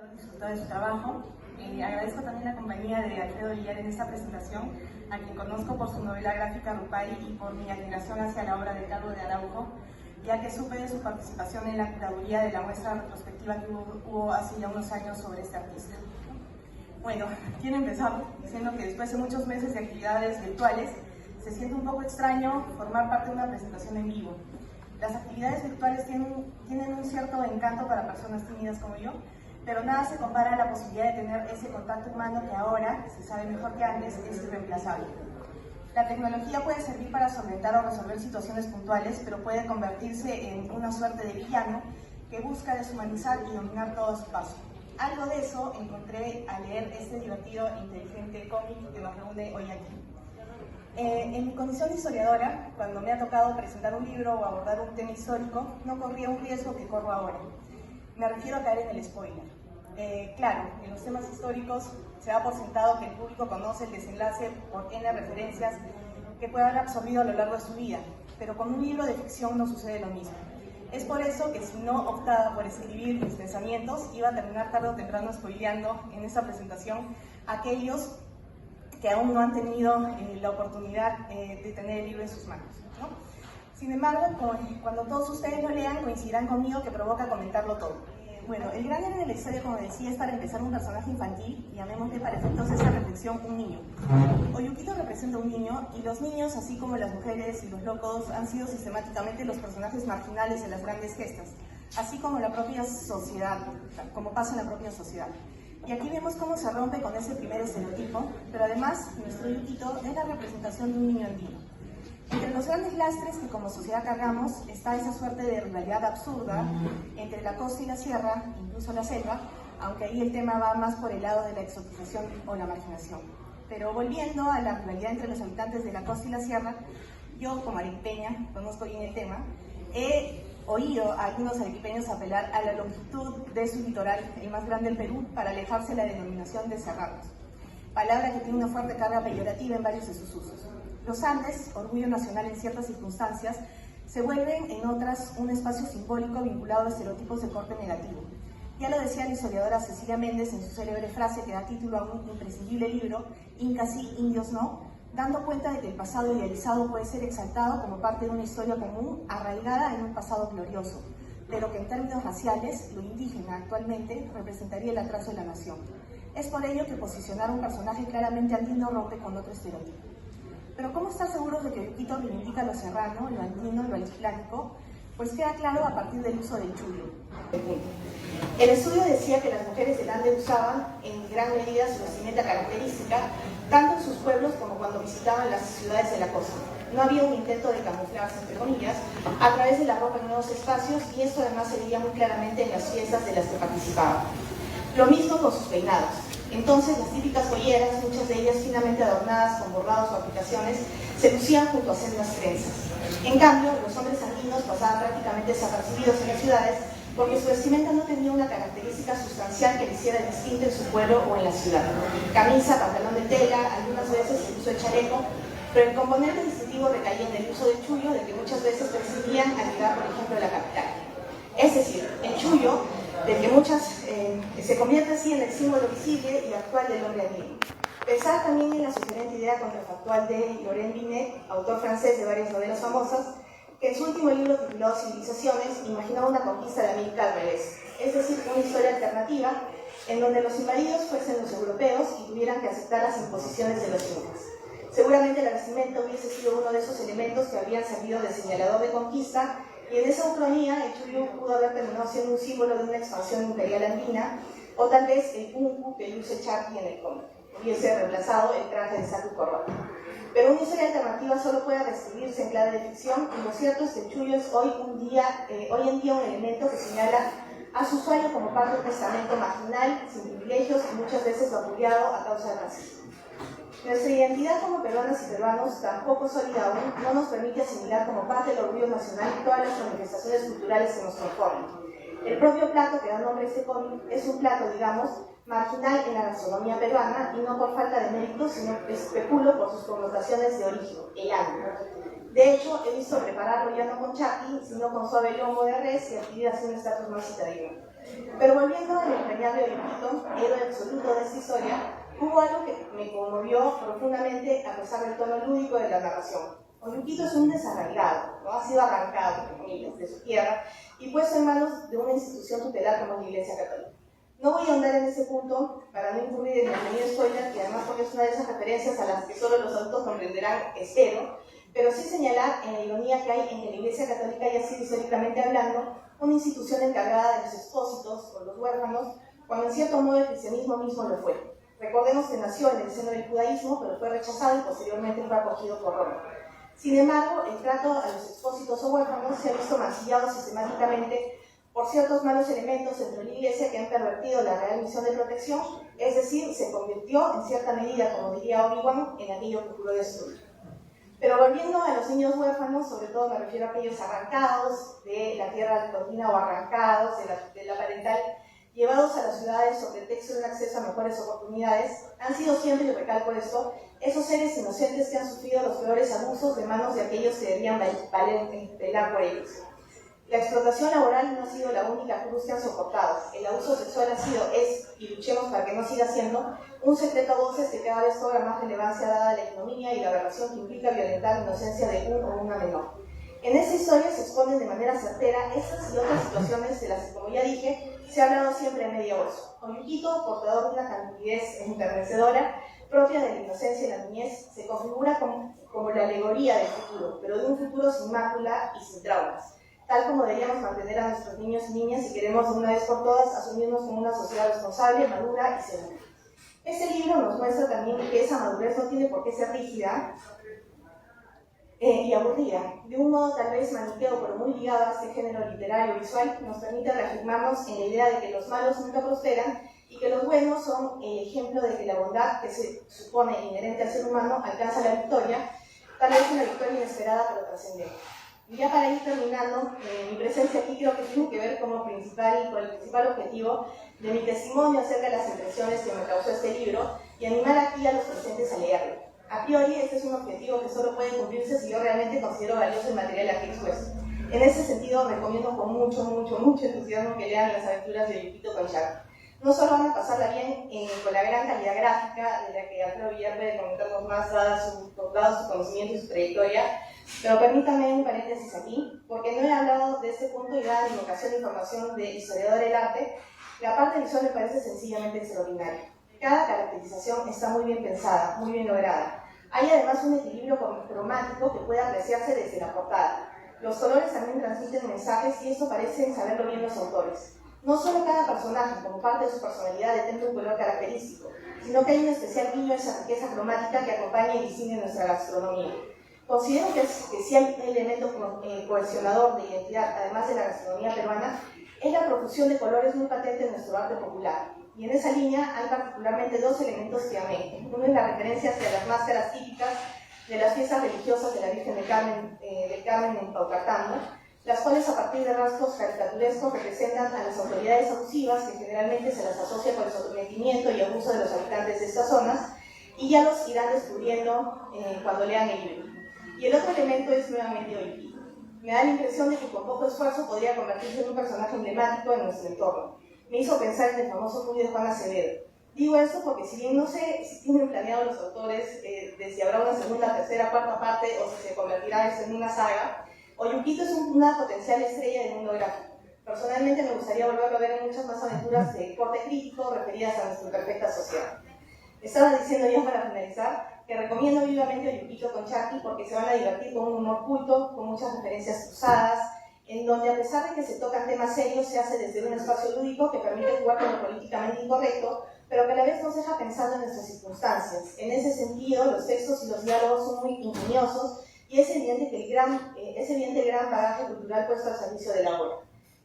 Disfrutar de su trabajo. Agradezco también la compañía de Alfredo Villar en esta presentación, a quien conozco por su novela gráfica Rupay y por mi admiración hacia la obra de Carlos de Araujo, ya que supe de su participación en la curaduría de la muestra retrospectiva que hubo hace ya unos años sobre este artista. Bueno, quiero empezar diciendo que después de muchos meses de actividades virtuales, se siente un poco extraño formar parte de una presentación en vivo. Las actividades virtuales tienen un cierto encanto para personas tímidas como yo, pero nada se compara a la posibilidad de tener ese contacto humano que ahora, se sabe mejor que antes, es irreemplazable. La tecnología puede servir para solventar o resolver situaciones puntuales, pero puede convertirse en una suerte de villano que busca deshumanizar y dominar todo a su paso. Algo de eso encontré al leer este divertido e inteligente cómic que nos reúne hoy aquí. En mi condición de historiadora, cuando me ha tocado presentar un libro o abordar un tema histórico, no corría un riesgo que corro ahora. Me refiero a caer en el spoiler. Claro, en los temas históricos se da por sentado que el público conoce el desenlace por N referencias que puede haber absorbido a lo largo de su vida, pero con un libro de ficción no sucede lo mismo. Es por eso que si no optaba por escribir mis pensamientos, iba a terminar tarde o temprano spoileando en esta presentación a aquellos que aún no han tenido la oportunidad de tener el libro en sus manos, ¿no? Sin embargo, cuando todos ustedes lo lean, coincidirán conmigo que provoca comentarlo todo. Bueno, el gran héroe de la historia, como decía, es para empezar un personaje infantil, llamémosle para efectos de esta reflexión un niño. Oyukito representa un niño, y los niños, así como las mujeres y los locos, han sido sistemáticamente los personajes marginales en las grandes gestas, así como la propia sociedad, como pasa en la propia sociedad. Y aquí vemos cómo se rompe con ese primer estereotipo, pero además, nuestro Oyukito es la representación de un niño andino. Entre los grandes lastres que como sociedad cargamos está esa suerte de rivalidad absurda entre la costa y la sierra, incluso la selva, aunque ahí el tema va más por el lado de la exotización o la marginación. Pero volviendo a la rivalidad entre los habitantes de la costa y la sierra, yo como arequipeña conozco bien el tema, he oído a algunos arequipeños apelar a la longitud de su litoral, el más grande del Perú, para alejarse de la denominación de serranos, palabra que tiene una fuerte carga peyorativa en varios de sus usos. Los Andes, orgullo nacional en ciertas circunstancias, se vuelven en otras un espacio simbólico vinculado a estereotipos de corte negativo. Ya lo decía la historiadora Cecilia Méndez en su célebre frase que da título a un imprescindible libro, Incas sí, indios no, dando cuenta de que el pasado idealizado puede ser exaltado como parte de una historia común arraigada en un pasado glorioso, pero que en términos raciales, lo indígena actualmente representaría el atraso de la nación. Es por ello que posicionar un personaje claramente andino rompe con otro estereotipo. Pero ¿cómo estar seguros de que Oyukito reivindica lo serrano, lo andino, lo altiplánico? Pues queda claro a partir del uso del chullo. El estudio decía que las mujeres del Ande usaban en gran medida su vestimenta característica, tanto en sus pueblos como cuando visitaban las ciudades de la costa. No había un intento de camuflarse, entre comillas, a través de la ropa en nuevos espacios, y esto además se veía muy claramente en las fiestas de las que participaban. Lo mismo con sus peinados. Entonces, las típicas joyeras, muchas de ellas finamente adornadas con bordados o aplicaciones, se lucían junto a sendas trenzas. En cambio, los hombres andinos pasaban prácticamente desapercibidos en las ciudades porque su vestimenta no tenía una característica sustancial que le hiciera distinto en su pueblo o en la ciudad. Camisa, pantalón de tela, algunas veces el uso de chaleco, pero el componente distintivo recaía en el uso del chullo, del que muchas veces prescindían al llegar, por ejemplo, a la capital. Es decir, el chullo, del que muchas se convierte así en el símbolo visible y actual del hombre andino. Pensar también en la sugerente idea contrafactual de Laurent Binet, autor francés de varias novelas famosas, que en su último libro titulado Civilizaciones imaginaba una conquista de América al revés, es decir, una historia alternativa en donde los invadidos fuesen los europeos y tuvieran que aceptar las imposiciones de los incas. Seguramente la vestimenta hubiese sido uno de esos elementos que habrían servido de señalador de conquista, y en esa ucronía el chullo pudo haber terminado siendo un símbolo de una expansión imperial andina, o tal vez el punku que luce Charqui en el cómic hubiese reemplazado el traje de saco y corbata. Pero una historia alternativa solo puede describirse en clave de ficción, y lo cierto es que el chullo es hoy en día un elemento que señala a su usuario como parte de un estamento marginal, sin privilegios y muchas veces vapuleado a causa del racismo. Nuestra identidad como peruanas y peruanos, tampoco sólida aún, no nos permite asimilar como parte del orgullo nacional todas las manifestaciones culturales que nos conforman. El propio plato que da nombre a este cómic es un plato, digamos, marginal en la gastronomía peruana, y no por falta de mérito, sino especulo por sus connotaciones de origen, el llano. De hecho, he visto prepararlo ya no con charqui, sino con suave lomo de res y adquirir así un estatus más citadino. Pero volviendo al entrañable Oyuquito, héroe absoluto de esta historia, hubo algo que me conmovió profundamente a pesar del tono lúdico de la narración. Oyuquito es un desarraigado, ¿no? Ha sido arrancado, entre comillas, de su tierra y puesto en manos de una institución tutelar como la Iglesia Católica. No voy a ahondar en ese punto para no incurrir en el contenido spoiler, que además porque es una de esas referencias a las que solo los adultos comprenderán, espero, pero sí señalar en la ironía que hay en que la Iglesia Católica haya sido históricamente hablando una institución encargada de los expósitos o los huérfanos, cuando en cierto modo el cristianismo mismo lo fue. Recordemos que nació en el seno del judaísmo, pero fue rechazado y posteriormente fue acogido por Roma. Sin embargo, el trato a los expósitos o huérfanos se ha visto mancillado sistemáticamente por ciertos malos elementos dentro de la Iglesia que han pervertido la real misión de protección, es decir, se convirtió en cierta medida, como diría Obi-Wan, en aquello que juró destruir. Pero volviendo a los niños huérfanos, sobre todo me refiero a aquellos arrancados de la tierra altontina o arrancados de la parental, llevados a las ciudades sobre pretexto de un acceso a mejores oportunidades, han sido siempre, y recalco esto, esos seres inocentes que han sufrido los peores abusos de manos de aquellos que debían velar por ellos. La explotación laboral no ha sido la única cruz que han soportado. El abuso sexual ha sido, es, y luchemos para que no siga siendo, un secreto a voces que cada vez cobra más relevancia dada la ignominia y la aberración que implica violentar la inocencia de un o una menor. En esta historia se exponen de manera certera estas y otras situaciones de las que, como ya dije, se ha hablado siempre en medio oso. Oyuquito, portador de una candidez enternecedora, propia de la inocencia y la niñez, se configura como la alegoría del futuro, pero de un futuro sin mácula y sin traumas, tal como deberíamos mantener a nuestros niños y niñas si queremos de una vez por todas asumirnos como una sociedad responsable, madura y segura. Este libro nos muestra también que esa madurez no tiene por qué ser rígida y aburrida. De un modo tal vez maniqueo, pero muy ligado a este género literario visual, nos permite reafirmarnos en la idea de que los malos nunca prosperan y que los buenos son el ejemplo de que la bondad que se supone inherente al ser humano alcanza la victoria, tal vez una victoria inesperada pero trascendente. Y ya para ir terminando, mi presencia aquí creo que tiene que ver con el principal objetivo de mi testimonio acerca de las impresiones que me causó este libro y animar aquí a los presentes a leerlo. A priori, este es un objetivo que solo puede cumplirse si yo realmente considero valioso el material aquí expuesto. En ese sentido, recomiendo con mucho entusiasmo que lean las aventuras de Oyuquito con Charqui. No solo van a pasarla bien con la gran calidad gráfica de la que Alfredo Villar puede comentarnos más dado su conocimiento y su trayectoria, pero permítanme un paréntesis aquí, porque no he hablado de este punto y dada la invocación de información de historiador del arte, la parte visual me parece sencillamente extraordinaria. Cada caracterización está muy bien pensada, muy bien lograda. Hay además un equilibrio cromático que puede apreciarse desde la portada. Los colores también transmiten mensajes y esto parecen saberlo bien los autores. No solo cada personaje, como parte de su personalidad, detenta un color característico, sino que hay un especial guiño a esa riqueza cromática que acompaña y distingue nuestra gastronomía. Considero que si hay un elemento cohesionador de identidad, además de la gastronomía peruana, es la profusión de colores muy patente en nuestro arte popular. Y en esa línea hay particularmente dos elementos que amé. Uno es la referencia hacia las máscaras típicas de las fiestas religiosas de la Virgen del Carmen en Paucartambo, las cuales a partir de rasgos caricaturescos representan a las autoridades abusivas que generalmente se las asocia con el sometimiento y abuso de los habitantes de estas zonas, y ya los irán descubriendo cuando lean el libro. Y el otro elemento es nuevamente Oyuquito. Me da la impresión de que con poco esfuerzo podría convertirse en un personaje emblemático en nuestro entorno. Me hizo pensar en el famoso Julio de Juan Acevedo. Digo esto porque si bien no sé si tienen planeado los autores de si habrá una segunda, tercera, cuarta parte o si se convertirá esto en una saga, Oyuquito es una potencial estrella del mundo gráfico. Personalmente me gustaría volverlo a ver en muchas más aventuras de corte crítico referidas a nuestra imperfecta sociedad. Estaba diciendo ya para finalizar que recomiendo vivamente Oyuquito con Charqui porque se van a divertir con un humor culto, con muchas referencias cruzadas, en donde a pesar de que se tocan temas serios, se hace desde un espacio lúdico que permite jugar con lo políticamente incorrecto, pero que a la vez nos deja pensando en nuestras circunstancias. En ese sentido, los textos y los diálogos son muy ingeniosos y es evidente el gran bagaje cultural puesto al servicio de la obra.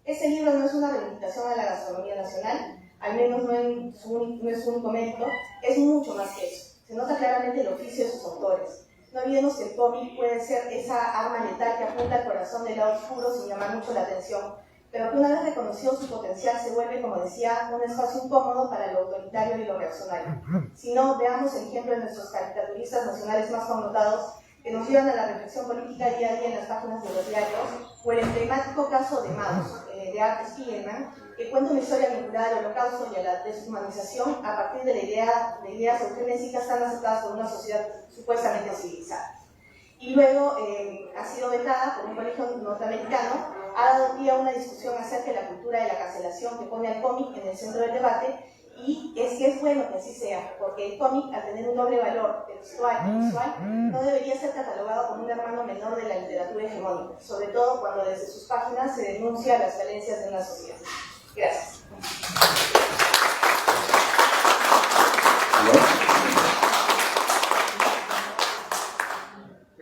Este libro no es una reivindicación a la gastronomía nacional, al menos no es su único mérito, es mucho más que eso. Se nota claramente el oficio de sus autores. No olvidemos que el cómic puede ser esa arma letal que apunta al corazón del lado oscuro sin llamar mucho la atención, pero que una vez reconocido su potencial se vuelve, como decía, un espacio incómodo para lo autoritario y lo reaccionario. Si no, veamos el ejemplo de nuestros caricaturistas nacionales más connotados, que nos llevan a la reflexión política día a día en las páginas de los diarios, o el emblemático caso de Maus, de Art Spiegelman, que cuenta una historia vinculada al Holocausto y a la deshumanización a partir de ideas eugenésicas tan aceptadas por una sociedad supuestamente civilizada. Y luego ha sido vetada por un colegio norteamericano, ha dado pie a una discusión acerca de la cultura de la cancelación que pone al cómic en el centro del debate, y es que es bueno que así sea, porque el cómic, al tener un doble valor textual y visual, no debería ser catalogado como un hermano menor de la literatura hegemónica, sobre todo cuando desde sus páginas se denuncia las falencias de una sociedad. Gracias.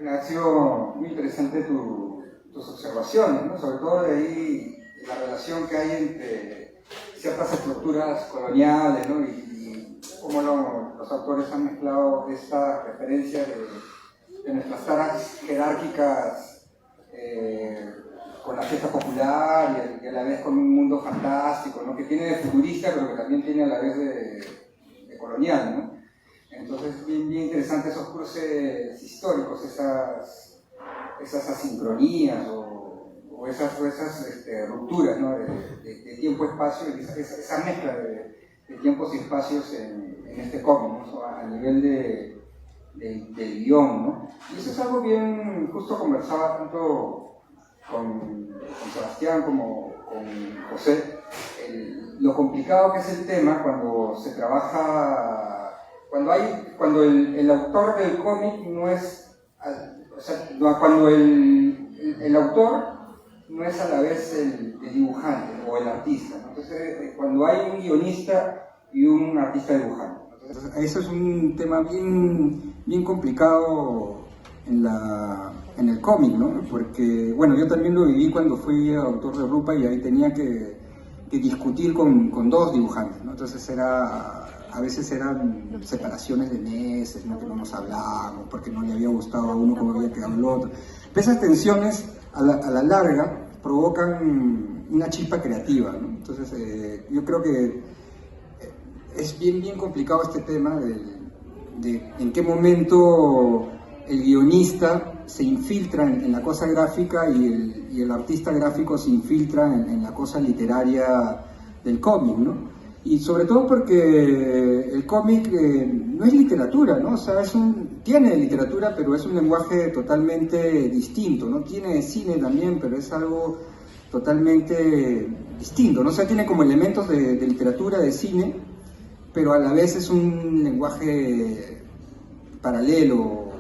Ha sido muy interesante tus observaciones, ¿no? Sobre todo de ahí la relación que hay entre ciertas estructuras coloniales, ¿no? y cómo los autores han mezclado esta referencia de nuestras taras jerárquicas con la fiesta popular y a la vez con un mundo fantástico, ¿no? Que tiene de futurista pero que también tiene a la vez de colonial, ¿no? Entonces, bien interesantes esos cruces históricos, esas asincronías o esas rupturas, ¿no? de tiempo-espacio, esa mezcla de tiempos y espacios en este cómic, ¿no? A nivel del guión, ¿no? Y eso es algo bien, justo conversaba tanto con Sebastián como con José, lo complicado que es el tema cuando se trabaja. Cuando el autor del cómic no es, o sea, cuando el autor no es a la vez el dibujante o el artista, ¿no? Entonces, cuando hay un guionista y un artista dibujante. Entonces, eso es un tema bien complicado en el cómic, ¿no? Porque, bueno, yo también lo viví cuando fui autor de Rupa y ahí tenía que discutir con dos dibujantes, ¿no? Entonces a veces eran separaciones de meses, ¿no? Que no nos hablábamos porque no le había gustado a uno como había quedado el otro. Pero esas tensiones a la larga provocan una chispa creativa, ¿no? Entonces yo creo que es bien complicado este tema de en qué momento el guionista se infiltra en la cosa gráfica y el artista gráfico se infiltra en la cosa literaria del cómic, ¿no? Y sobre todo porque el cómic no es literatura, ¿no? O sea, tiene literatura, pero es un lenguaje totalmente distinto, ¿no? Tiene cine también, pero es algo totalmente distinto, ¿no? O sea, tiene como elementos de literatura, de cine, pero a la vez es un lenguaje paralelo,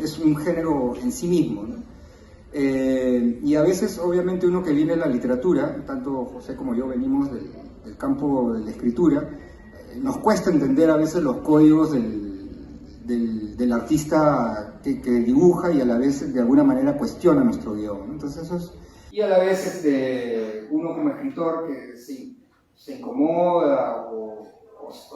es un género en sí mismo, ¿no? Y a veces, obviamente, uno que viene de la literatura, tanto José como yo venimos del campo de la escritura, nos cuesta entender a veces los códigos del artista que dibuja y a la vez de alguna manera cuestiona nuestro guión, ¿no? Entonces eso es... Y a la vez uno como escritor que se incomoda o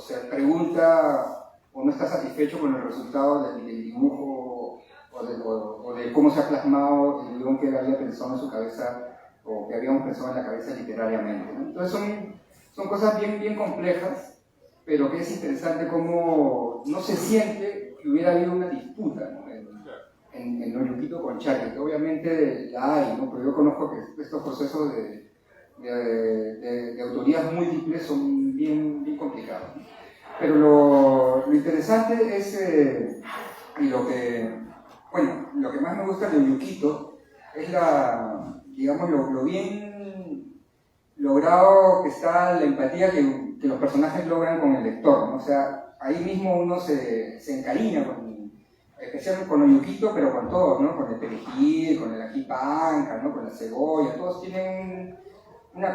se pregunta o no está satisfecho con el resultado del dibujo o de cómo se ha plasmado el guión que él había pensado en su cabeza o que habíamos pensado en la cabeza literariamente, ¿no? Entonces son cosas bien complejas, pero que es interesante cómo no se siente que hubiera habido una disputa, ¿no? en Oyuquito con Charlie, que obviamente la hay, ¿no? Pero yo conozco que estos procesos de autorías múltiples son bien complicados, ¿no? Pero lo interesante es, y lo que más me gusta de Oyuquito es digamos, lo bien logrado que está la empatía que los personajes logran con el lector, ¿no? O sea, ahí mismo uno se encariña especialmente con Oyuquito, pero con todos, ¿no? Con el perejil, con el ají panca, ¿no? Con la cebolla, todos tienen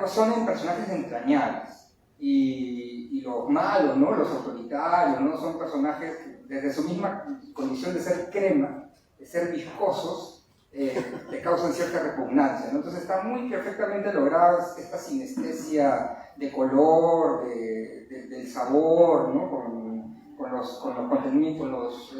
son personajes entrañables. Y los malos, ¿no? Los autoritarios, ¿no? Son personajes que desde su misma condición de ser crema, de ser viscosos, te causan cierta repugnancia, ¿no? Entonces está muy perfectamente lograda esta sinestesia de color, del sabor, ¿no? Con los contenidos,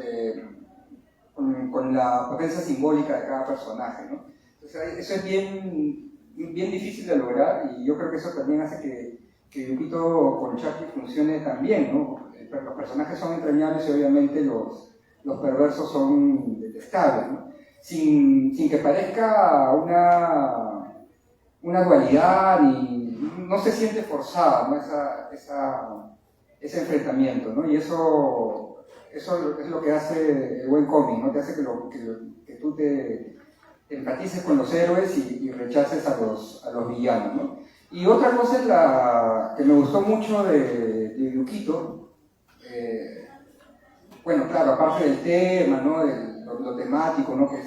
con la potencia simbólica de cada personaje, ¿no? Entonces eso es bien difícil de lograr y yo creo que eso también hace que Oyuquito con Charlie funcione tan bien, ¿no? Los personajes son entrañables y obviamente los los perversos son detestables, ¿no? Sin que parezca una dualidad, y no se siente forzada, ¿no? Ese enfrentamiento, ¿no? Y eso es lo que hace el buen cómic, ¿no? Te hace que tú te empatices con los héroes y rechaces a los villanos, ¿no? Y otra cosa es que me gustó mucho de Yukito, bueno, claro, aparte del tema, ¿no? Lo temático, ¿no? Que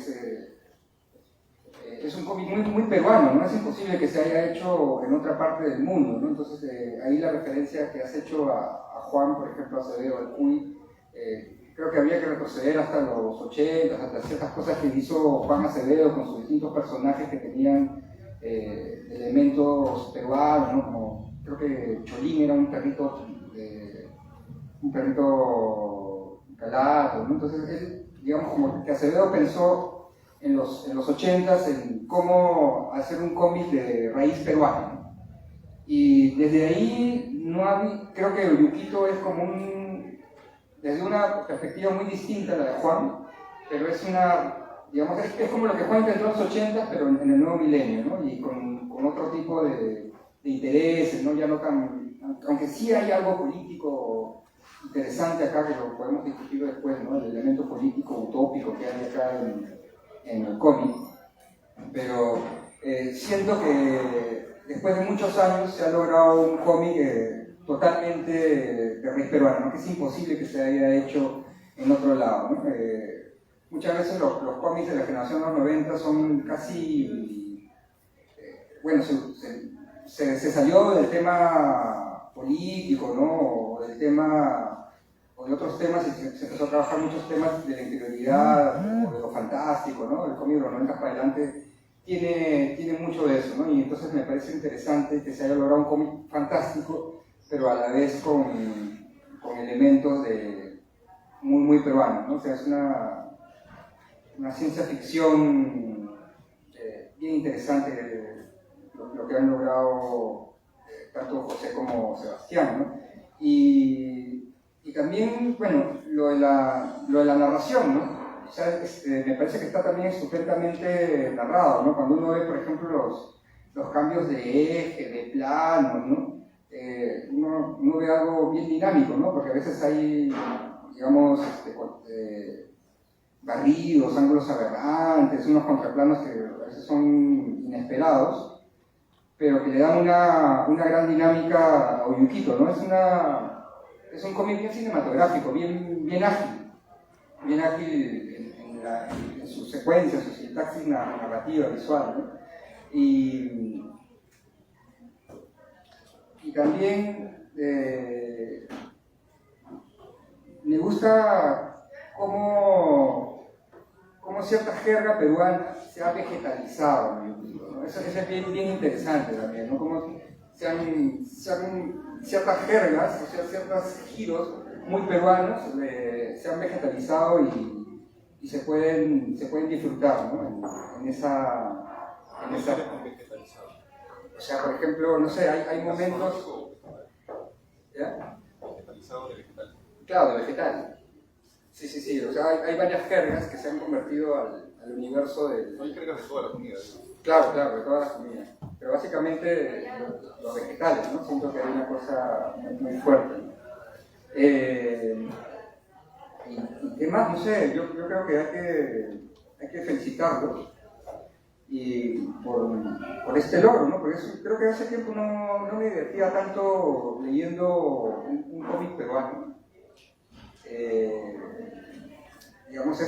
es un cómic muy peruano, ¿no? Es imposible que se haya hecho en otra parte del mundo, ¿no? Entonces, ahí la referencia que has hecho a Juan, por ejemplo, Acevedo, al Cuy, creo que habría que retroceder hasta los 80, hasta ciertas cosas que hizo Juan Acevedo con sus distintos personajes que tenían elementos peruanos, ¿no? Como creo que Cholín era un perrito calato, ¿no? Entonces él, digamos, como que Acevedo pensó en los 80s en cómo hacer un cómic de raíz peruana, ¿no? Y desde ahí creo que Yukito es como desde una perspectiva muy distinta a la de Juan, pero es digamos, es como lo que Juan intentó en los 80s, pero en el nuevo milenio, ¿no? Y con otro tipo de intereses, ¿no? Ya no tan, aunque sí hay algo político interesante acá que lo podemos discutir después, ¿no? El elemento político utópico que hay acá en el cómic, pero siento que después de muchos años se ha logrado un cómic totalmente de raíz peruana, ¿no? Que es imposible que se haya hecho en otro lado, ¿no? Muchas veces los cómics de la generación de los 90 son casi, bueno, se salió del tema político, ¿no? O del tema, o de otros temas, y se empezó a trabajar muchos temas de la interioridad, o de lo fantástico, ¿no? El cómic de los 90 para adelante tiene mucho de eso, ¿no? Y entonces me parece interesante que se haya logrado un cómic fantástico, pero a la vez con elementos muy peruanos, ¿no? O sea, es una ciencia ficción bien interesante lo que han logrado tanto José como Sebastián, ¿no? Y también, bueno, lo de la narración, ¿no? O sea, me parece que está también estupendamente narrado, ¿no? Cuando uno ve, por ejemplo, los cambios de eje, de plano, ¿no? Uno ve algo bien dinámico, ¿no? Porque a veces hay, digamos, barridos, ángulos aberrantes, unos contraplanos que a veces son inesperados, pero que le dan una gran dinámica a Yukito, ¿no? Es un cómic bien cinematográfico, bien ágil en sus secuencias, su sintaxis narrativa, visual, ¿no? Y también me gusta cómo cierta jerga peruana se ha vegetalizado, ¿no? Eso es bien interesante también, ¿no? Como ciertas jergas, o sea, ciertos giros muy peruanos se han vegetalizado y se pueden disfrutar, ¿no? En esa o sea, por ejemplo, no sé, hay momentos... ¿Ya? ¿Vegetalizado de vegetal? Claro, de vegetal. Sí, o sea, hay varias jergas que se han convertido al universo del... Hay jergas de todas las comidas. Claro, de todas las comidas. Pero básicamente los vegetales, ¿no? Siento que hay una cosa muy fuerte, ¿no? ¿Y qué más? No sé, yo creo que hay que felicitarlos y por este logro, ¿no? Porque creo que hace tiempo no me divertía tanto leyendo un cómic peruano. Digamos,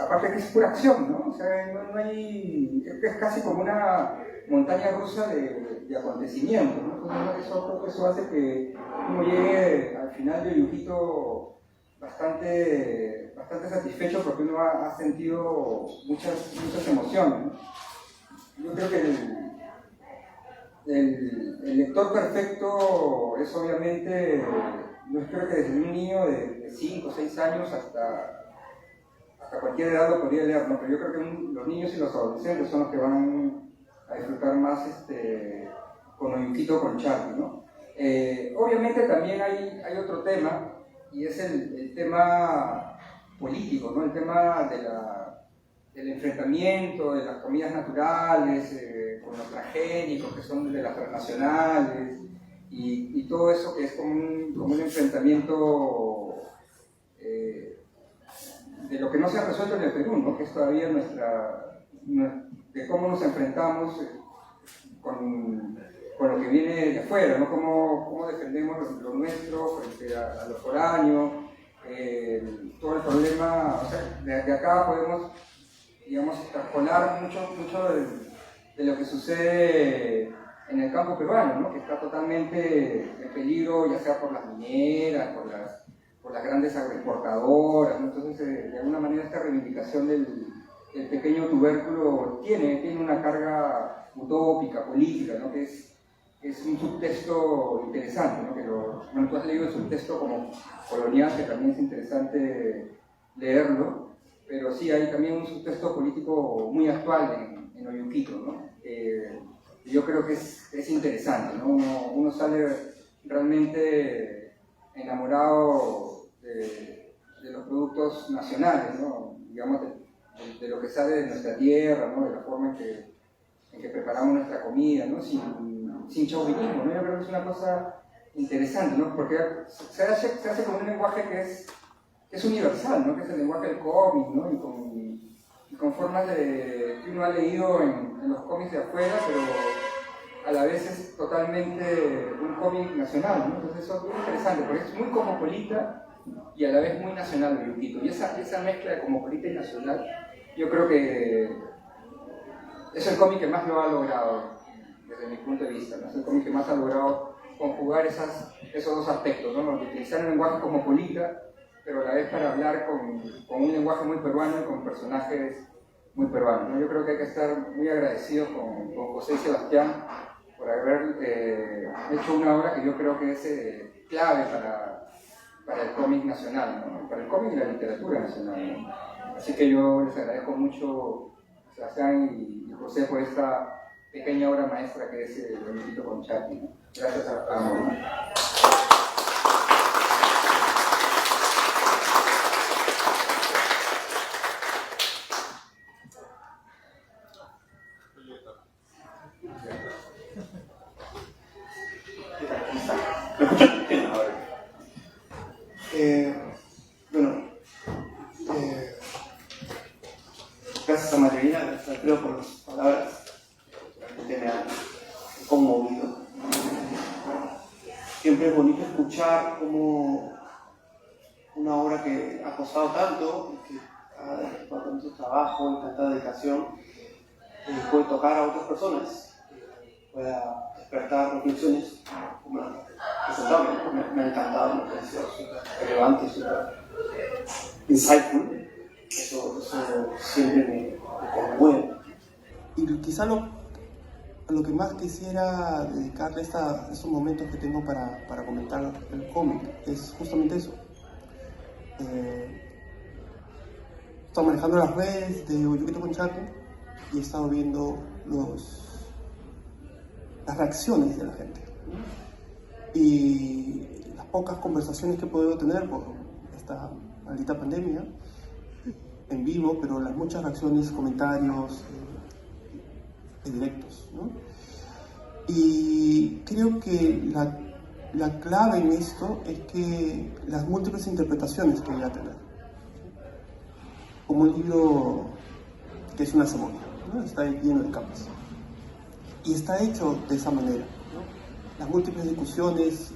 aparte que es pura acción, ¿no? O sea, no hay... Es casi como una montaña rusa de acontecimientos, ¿no? Entonces, creo que eso hace que uno llegue al final de Yukito bastante satisfecho porque uno ha sentido muchas emociones, ¿no? Yo creo que el lector perfecto es obviamente, yo creo que desde un niño de 5 o 6 años hasta cualquier edad lo podría leer, ¿no? Pero yo creo que los niños y los adolescentes son los que van a disfrutar más con Oyuquito, con Charlie, ¿no? Obviamente también hay otro tema, y es el tema político, ¿no? El tema del enfrentamiento, de las comidas naturales, con los transgénicos que son de las transnacionales, y todo eso que es como un enfrentamiento de lo que no se ha resuelto en el Perú, ¿no? Que es todavía de cómo nos enfrentamos con lo que viene de afuera, ¿no? Cómo defendemos lo nuestro frente a lo foráneo, todo el problema. O sea, de acá podemos, digamos, extrapolar mucho de lo que sucede en el campo peruano, ¿no? Que está totalmente en peligro, ya sea por las mineras, por las grandes agroexportadoras, ¿no? Entonces, de alguna manera esta reivindicación del pequeño tubérculo tiene una carga utópica, política, ¿no? Que es un subtexto interesante, ¿no? Bueno, tú has leído el subtexto como colonial, que también es interesante leerlo, pero sí hay también un subtexto político muy actual en Oyuquito, ¿no? Yo creo que es interesante, ¿no? Uno sale realmente enamorado de los productos nacionales, ¿no? Digamos, de lo que sale de nuestra tierra, ¿no? De la forma en que preparamos nuestra comida, ¿no? Sin chauvinismo, ¿no? Yo creo que es una cosa interesante, ¿no? Porque se hace con un lenguaje que es universal, ¿no? Que es el lenguaje del cómic, ¿no? Y con formas que uno ha leído en los cómics de afuera, pero a la vez es totalmente un cómic nacional, ¿no? Entonces eso es muy interesante, porque es muy cosmopolita y a la vez muy nacional el Oyuquito. Y esa mezcla de cosmopolita y nacional, yo creo que es el cómic que más lo ha logrado, desde mi punto de vista, ¿no? Es el cómic que más ha logrado conjugar esos dos aspectos, ¿no? De utilizar un lenguaje cosmopolita, pero a la vez para hablar con un lenguaje muy peruano y con personajes muy peruanos, ¿no? Yo creo que hay que estar muy agradecidos con José y Sebastián por haber hecho una obra que yo creo que es clave para el cómic nacional, ¿no? Para el cómic y la literatura nacional, ¿no? Así que yo les agradezco mucho a Sebastián y José por esta pequeña obra maestra que es El Oyuquito con Chaki, ¿no? Gracias a ambos. Gracias a Marilina, gracias a Alfredo por las palabras, realmente me han conmovido. Siempre es bonito escuchar cómo una obra que ha costado tanto, que ha dejado tanto trabajo y tanta dedicación, puede tocar a otras personas, pueda despertar reflexiones como la presentable. Me ha encantado, me ha parecido súper relevante, súper insightful. Eso siempre me conmueve. Y quizá a lo que más quisiera dedicarle estos momentos que tengo para comentar el cómic es justamente eso. He estado manejando las redes de Oyuquito con Chaki y he estado viendo las reacciones de la gente, ¿no? Y las pocas conversaciones que he podido tener por esta maldita pandemia en vivo, pero las muchas reacciones, comentarios directos, ¿no? Y creo que la clave en esto es que las múltiples interpretaciones que voy a tener, como un libro que es una ceremonia, ¿no? Está lleno de capas y está hecho de esa manera, ¿no? Las múltiples discusiones,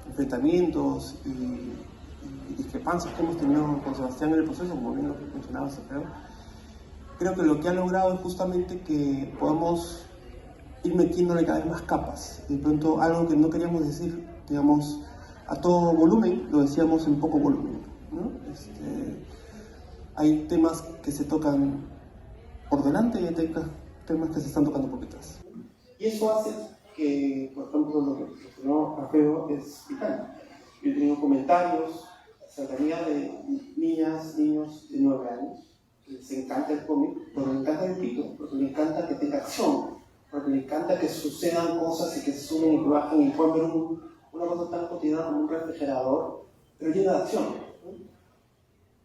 enfrentamientos y discrepancias que hemos tenido con Sebastián en el proceso, como bien lo mencionaba Alfredo, creo que lo que ha logrado es justamente que podamos ir metiéndole cada vez más capas. De pronto algo que no queríamos decir, digamos, a todo volumen, lo decíamos en poco volumen, ¿no? Hay temas que se tocan por delante y hay temas que se están tocando por detrás. Y eso hace que, por ejemplo, lo que mencionó Alfredo es vital. Yo he tenido comentarios, cercanía de niñas, niños de 9 años, que les encanta el cómic, porque les encanta el pito, porque les encanta que tenga acción, porque les encanta que sucedan cosas y que se sumen y que bajen y pueden ver una cosa tan cotidiana como un refrigerador, pero llena de acción, ¿no?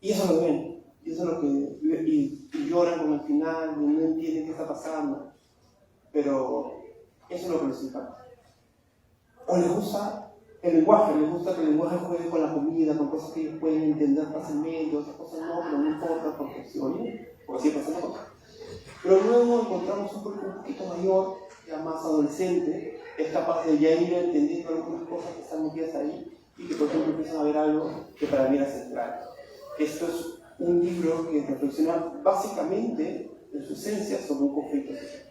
Y eso lo ven, y eso es lo que y lloran con el final, y no entienden qué está pasando, pero eso es lo que les encanta. O les gusta el lenguaje, les gusta que el lenguaje juegue con la comida, con cosas que ellos pueden entender fácilmente, otras cosas no, pero no importa porque sigo bien, porque sigue pasando cosas. Pero luego encontramos un público un poquito mayor, ya más adolescente, es capaz de ya ir entendiendo algunas cosas que están metidas ahí y que por ejemplo empiezan a ver algo que para mí era central. Esto es un libro que reflexiona básicamente en su esencia sobre un conflicto social.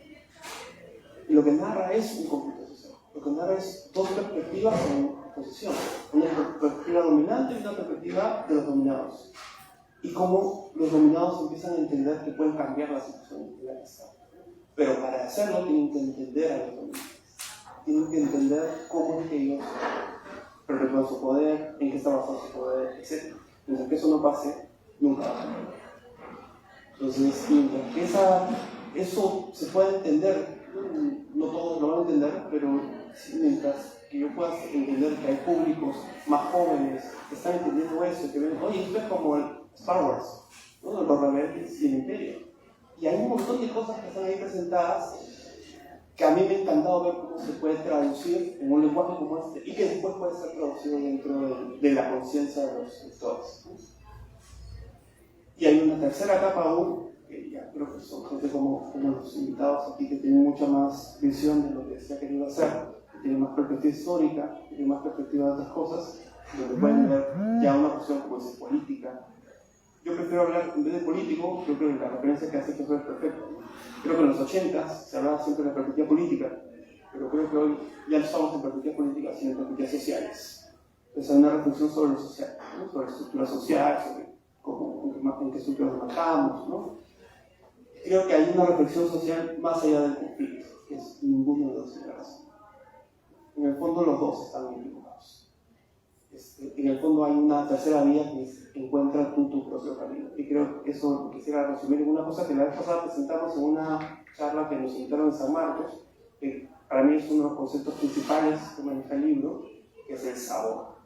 Y lo que narra es un conflicto social. Lo que narra es dos perspectivas en oposición. Una perspectiva dominante y una perspectiva de los dominados. Y cómo los dominados empiezan a entender que pueden cambiar la situación en la que están. Pero para hacerlo tienen que entender a los dominados. Tienen que entender cómo es que ellos perpetúan su poder, en qué está basado su poder, etc. Mientras que eso no pase, nunca va a cambiar. Entonces, mientras que eso se puede entender, no todos lo van a entender, pero mientras que yo pueda entender que hay públicos más jóvenes que están entendiendo eso, que ven, oye, esto es como el Star Wars, ¿no? Los rebeldes y el imperio. Y hay un montón de cosas que están ahí presentadas que a mí me ha encantado ver cómo se puede traducir en un lenguaje como este y que después puede ser traducido dentro de la conciencia de los lectores. Y hay una tercera etapa aún, que ya creo que son gente como los invitados aquí que tienen mucha más visión de lo que se ha querido hacer, que tienen más perspectiva histórica, que tienen más perspectiva de otras cosas, donde pueden ver ya una cuestión como es política. Yo prefiero hablar, en vez de político, creo que la referencia que has hecho es perfecta. Creo que en los 80s se hablaba siempre de la perspectiva política, pero creo que hoy ya no estamos en perspectivas políticas, sino en perspectivas sociales. Entonces hay una reflexión sobre lo social, ¿no? Sobre la estructura social, sobre en qué estructura nos marcamos, ¿no? Creo que hay una reflexión social más allá del conflicto, que es ninguno de los dos tiene razón. En el fondo los dos están equivocados. En el fondo hay una tercera vía que es encuentra tu propio camino. Y creo que eso quisiera resumir en una cosa que la vez pasada presentamos en una charla que nos invitaron en San Marcos, que para mí es uno de los conceptos principales que maneja el libro, que es el sabor.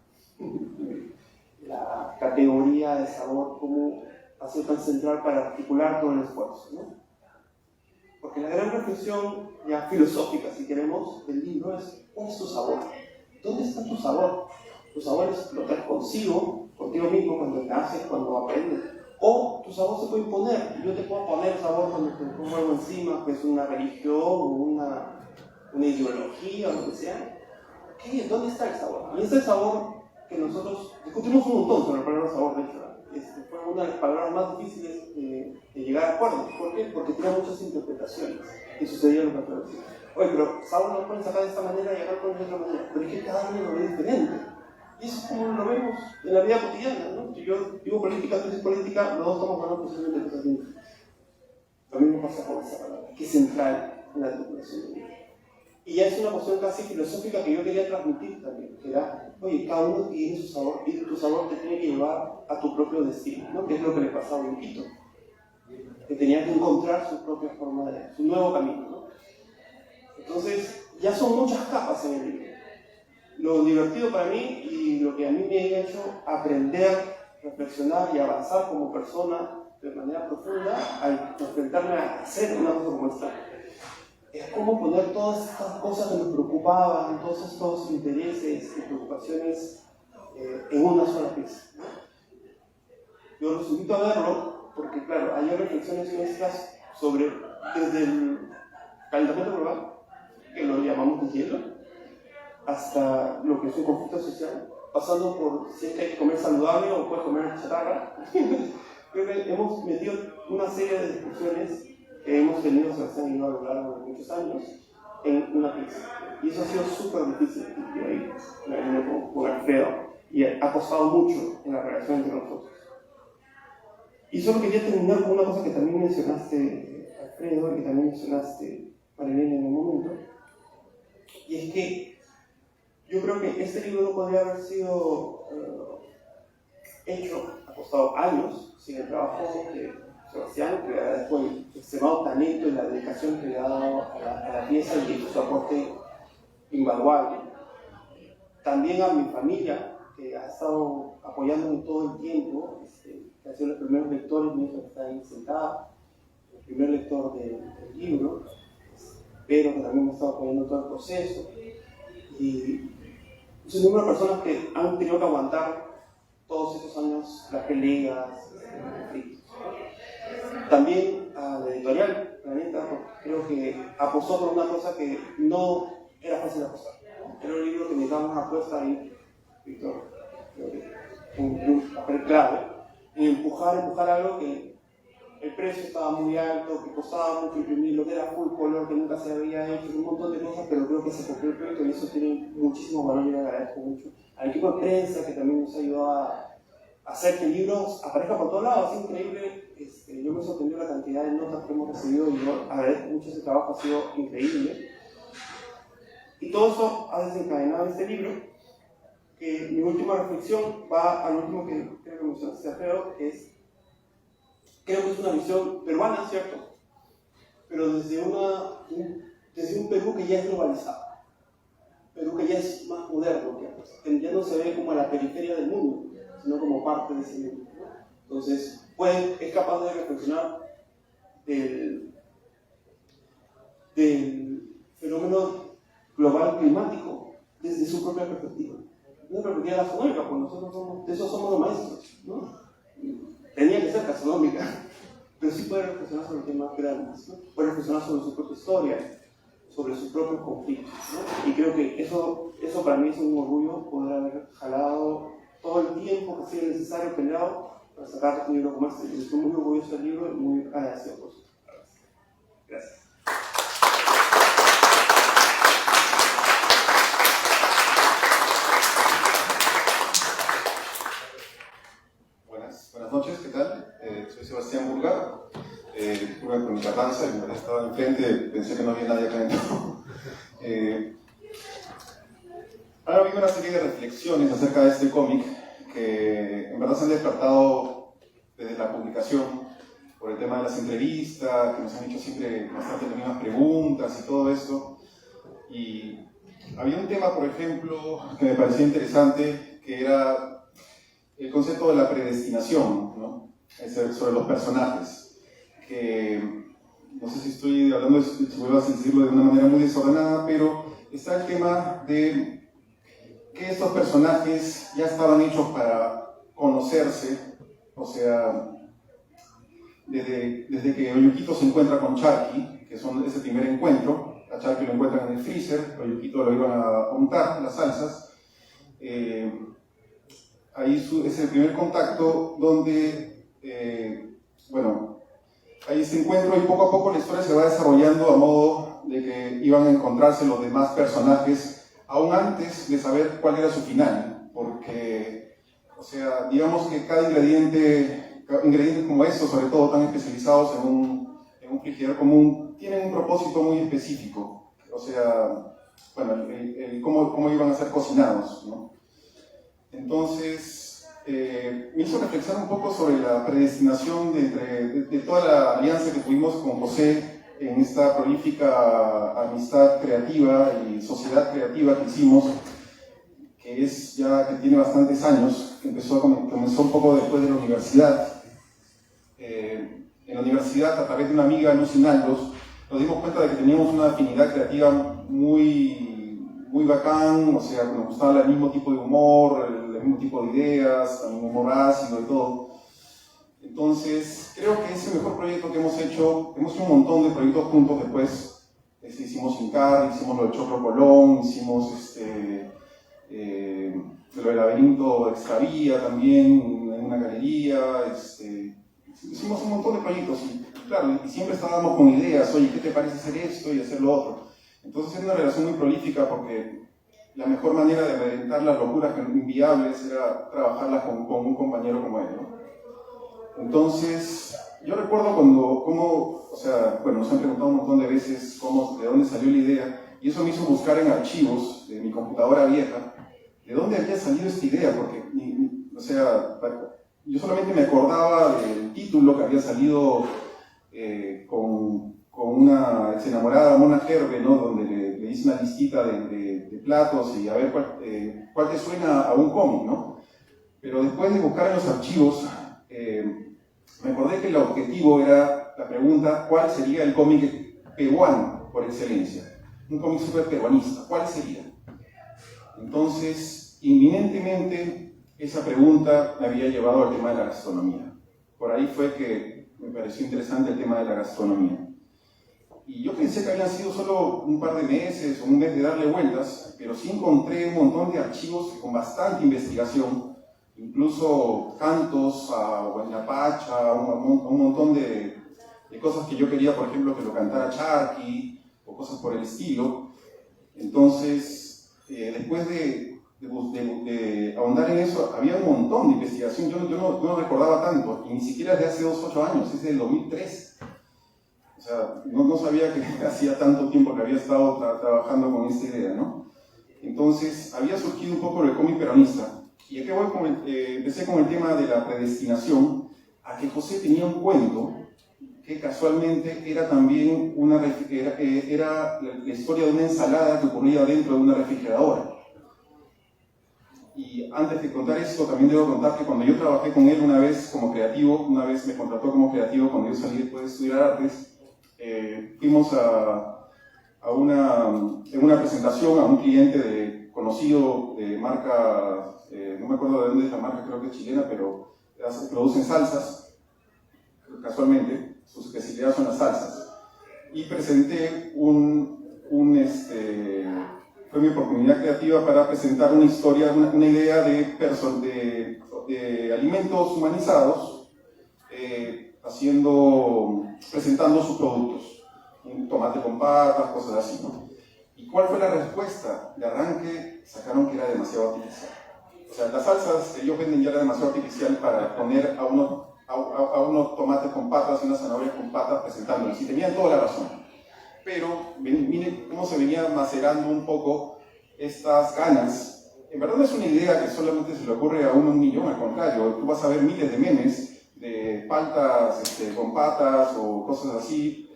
La categoría de sabor, cómo ha sido tan central para articular todo el esfuerzo, ¿no? Porque la gran reflexión ya filosófica, si queremos, del libro es ¿cuál es tu sabor? ¿Dónde está tu sabor? Tu sabor es lo traes contigo mismo cuando naces, cuando aprendes. O tu sabor se puede imponer. Yo te puedo poner sabor cuando te pongo algo encima, que es una religión o una ideología o lo que sea. ¿Qué? ¿Dónde está el sabor? Y ese sabor que nosotros discutimos un montón sobre la palabra sabor, de hecho. Fue una de las palabras más difíciles de llegar a acuerdo. ¿Por qué? Porque tiene muchas interpretaciones. Y sucedía lo que acabo de decir. Oye, pero sabor lo pueden sacar de esta manera y acá lo pueden de otra manera. Pero es que cada uno lo ve diferente. Y eso es como lo vemos en la vida cotidiana, ¿no? Si yo digo política, tú dices política, los dos estamos hablando posiblemente de cosas diferentes. Lo mismo pasa con esa palabra, que es central en la articulación del libro. Y ya es una cuestión casi filosófica que yo quería transmitir también, que era, oye, cada uno tiene su sabor, y tu sabor te tiene que llevar a tu propio destino, ¿no? Que es lo que le pasaba a Quito, que tenía que encontrar su propia forma de, su nuevo camino, ¿no? Entonces, ya son muchas capas en el libro. Lo divertido para mí y lo que a mí me ha hecho aprender, reflexionar y avanzar como persona de manera profunda al enfrentarme a hacer una cosa como esta, es cómo poner todas estas cosas que nos preocupaban, todos estos intereses y preocupaciones en una sola pieza, ¿no? Yo los invito a verlo porque, claro, hay reflexiones nuestras sobre, desde el calentamiento global, que lo llamamos deshielo, hasta lo que es un conflicto social, pasando por si es que hay que comer saludable o puedes comer chatarra. Creo que hemos metido una serie de discusiones que hemos tenido, se han ido a lo largo de muchos años, en una pieza. Y eso ha sido súper difícil. Y ahí me venido con Alfredo y ha costado mucho en la relación entre nosotros. Y solo quería terminar con una cosa que también mencionaste, Alfredo, y que también mencionaste, Marilena, en un momento. Y es que yo creo que este libro no podría haber sido hecho, ha costado años, sin el trabajo de Sebastián, que le agradezco el extremado talento y la dedicación que le ha dado a la pieza y su aporte invaluable. También a mi familia, que ha estado apoyándome todo el tiempo, que ha sido los primeros lectores, mi hija que está ahí sentada, el primer lector del libro, pero que también me ha estado apoyando todo el proceso. Y es un número de personas que han tenido que aguantar todos estos años las peleas, conflictos. También a la editorial Planeta, creo que apostó por una cosa que no era fácil apostar. Era un libro que necesitaba una apuesta ahí, Víctor, creo que un papel clave, en empujar algo que el precio estaba muy alto, que costaba mucho imprimirlo, que era full color, que nunca se había hecho, un montón de cosas, pero creo que se cogió el proyecto y eso tiene muchísimo valor y le agradezco mucho al equipo de prensa que también nos ayudó a hacer que el libro aparezca por todos lados. Es increíble, yo me sorprendió la cantidad de notas que hemos recibido y yo agradezco mucho ese trabajo, ha sido increíble. Y todo eso ha desencadenado este libro, que mi última reflexión va al último que creo que mencionaste, Alfredo, que es, creo que es una visión peruana, ¿cierto? Pero desde un Perú que ya es globalizado, Perú que ya es más moderno, que ya no se ve como a la periferia del mundo, sino como parte de ese mundo, ¿no? Entonces, es capaz de reflexionar del fenómeno global climático desde su propia perspectiva. Una perspectiva gastronómica, pues nosotros de eso somos los maestros, ¿no? Tenía que ser gastronómica, pero sí puede reflexionar sobre temas grandes, ¿no? Puede reflexionar sobre su propia historia, sobre sus propios conflictos, ¿no? Y creo que eso para mí es un orgullo, poder haber jalado todo el tiempo que sea necesario, peleado, para sacar un libro como este. Y estoy muy orgulloso del libro y muy agradecido por su trabajo. Gracias. Buenas noches, ¿qué tal? Soy Sebastián Burga. Estuve con mi tardanza y me estaba enfrente, pensé que no había nadie acá adentro. Ahora viene una serie de reflexiones acerca de este cómic que en verdad se han despertado desde la publicación por el tema de las entrevistas, que nos han hecho siempre bastante las mismas preguntas y todo esto. Y había un tema, por ejemplo, que me parecía interesante, que era el concepto de la predestinación, ¿no? Sobre los personajes, que no sé si estoy hablando, si voy a decirlo de una manera muy desordenada, pero está el tema de que estos personajes ya estaban hechos para conocerse, o sea, desde que Oyuquito se encuentra con Charqui, que es ese primer encuentro, a Charqui lo encuentran en el freezer, a Oyuquito lo iban a untar las salsas, ahí es el primer contacto donde, hay este encuentro y poco a poco la historia se va desarrollando a modo de que iban a encontrarse los demás personajes aún antes de saber cuál era su final, porque, o sea, digamos que cada ingredientes como estos, sobre todo tan especializados en un frigidor común, tienen un propósito muy específico, o sea, cómo iban a ser cocinados, ¿no? Entonces, me hizo reflexionar un poco sobre la predestinación de toda la alianza que tuvimos con José en esta prolífica amistad creativa y sociedad creativa que hicimos, que tiene bastantes años, que comenzó un poco después de la universidad. En la universidad, a través de una amiga, Lucy Naldos, nos dimos cuenta de que teníamos una afinidad creativa muy bacán, o sea, nos gustaba el mismo tipo de humor, el mismo tipo de ideas, el humor ácido y todo. Entonces, creo que es el mejor proyecto que hemos hecho. Hemos hecho un montón de proyectos juntos después. Hicimos Incar, hicimos lo de Choclo Colón, hicimos lo del laberinto Extravía también, en una galería. Hicimos un montón de proyectos y, claro, y siempre estábamos con ideas. Oye, ¿qué te parece hacer esto y hacer lo otro? Entonces es una relación muy prolífica porque la mejor manera de reventar las locuras inviables era trabajarlas con un compañero como él, ¿no? Entonces, yo recuerdo nos han preguntado un montón de veces de dónde salió la idea, y eso me hizo buscar en archivos de mi computadora vieja, de dónde había salido esta idea, porque, yo solamente me acordaba del título que había salido con una ex enamorada, Mona Gerbe, ¿no? Donde le hice una listita de platos y a ver cuál te suena a un cómic, ¿no? Pero después de buscar en los archivos, me acordé que el objetivo era la pregunta, ¿cuál sería el cómic peruano por excelencia? Un cómic súper peruanista, ¿cuál sería? Entonces, inminentemente, esa pregunta me había llevado al tema de la gastronomía. Por ahí fue que me pareció interesante el tema de la gastronomía. Y yo pensé que habían sido solo un par de meses o un mes de darle vueltas, pero sí encontré un montón de archivos con bastante investigación, incluso cantos a Huaynapacha, un montón de cosas que yo quería, por ejemplo, que lo cantara Charqui, o cosas por el estilo. Entonces, después de ahondar en eso, había un montón de investigación. Yo no recordaba tanto, y ni siquiera de hace 8 años, es del 2003. O sea, no sabía que hacía tanto tiempo que había estado trabajando con esta idea, ¿no? Entonces, había surgido un poco el cómic peronista. Y aquí empecé con el tema de la predestinación, a que José tenía un cuento que casualmente era también era la historia de una ensalada que ocurría dentro de una refrigeradora. Y antes de contar esto, también debo contar que cuando yo trabajé con él una vez como creativo, una vez me contrató como creativo cuando yo salí después de estudiar artes, fuimos en una presentación a un cliente conocido de marca, no me acuerdo de dónde es la marca, creo que es chilena, pero producen salsas, casualmente, sus especialidades son las salsas. Y presenté fue mi oportunidad creativa para presentar una historia, una idea de alimentos humanizados, presentando sus productos, un tomate con patas, cosas así, ¿no? ¿Y cuál fue la respuesta? De arranque sacaron que era demasiado artificial. O sea, las salsas que ellos venden ya era demasiado artificial para poner a unos tomates con patas y unas zanahorias con patas presentándolos. Y tenían toda la razón. Pero miren cómo se venía macerando un poco estas ganas. En verdad no es una idea que solamente se le ocurre a un millón, al contrario. Tú vas a ver miles de memes de paltas con patas o cosas así.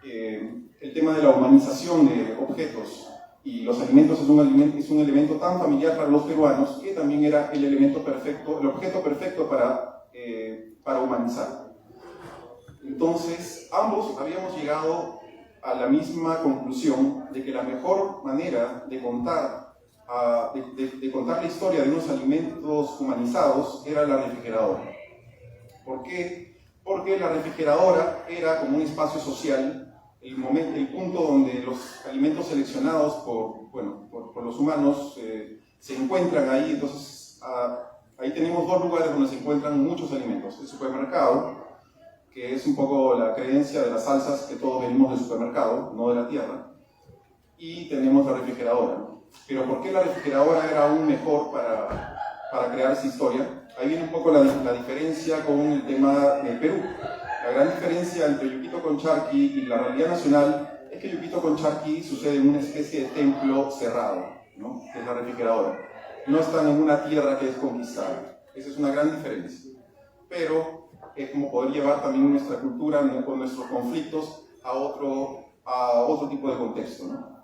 El tema de la humanización de objetos y los alimentos es un elemento tan familiar para los peruanos que también era el objeto perfecto para humanizar. Entonces, ambos habíamos llegado a la misma conclusión de que la mejor manera de contar la historia de unos alimentos humanizados era la refrigeradora. ¿Por qué? Porque la refrigeradora era como un espacio social, el punto donde los alimentos seleccionados por los humanos se encuentran ahí. Entonces, ahí tenemos dos lugares donde se encuentran muchos alimentos. El supermercado, que es un poco la creencia de las salsas que todos venimos del supermercado, no de la tierra, y tenemos la refrigeradora, ¿no? Pero ¿por qué la refrigeradora era aún mejor para crear esa historia? Ahí viene un poco la diferencia con el tema del Perú. La gran diferencia entre Yuquito con Charqui y la realidad nacional es que Yuquito con Charqui sucede en una especie de templo cerrado, ¿no? Que es la refrigeradora. No están en una tierra que es conquistada. Esa es una gran diferencia. Pero es como poder llevar también nuestra cultura, con nuestros conflictos a otro tipo de contexto, ¿no?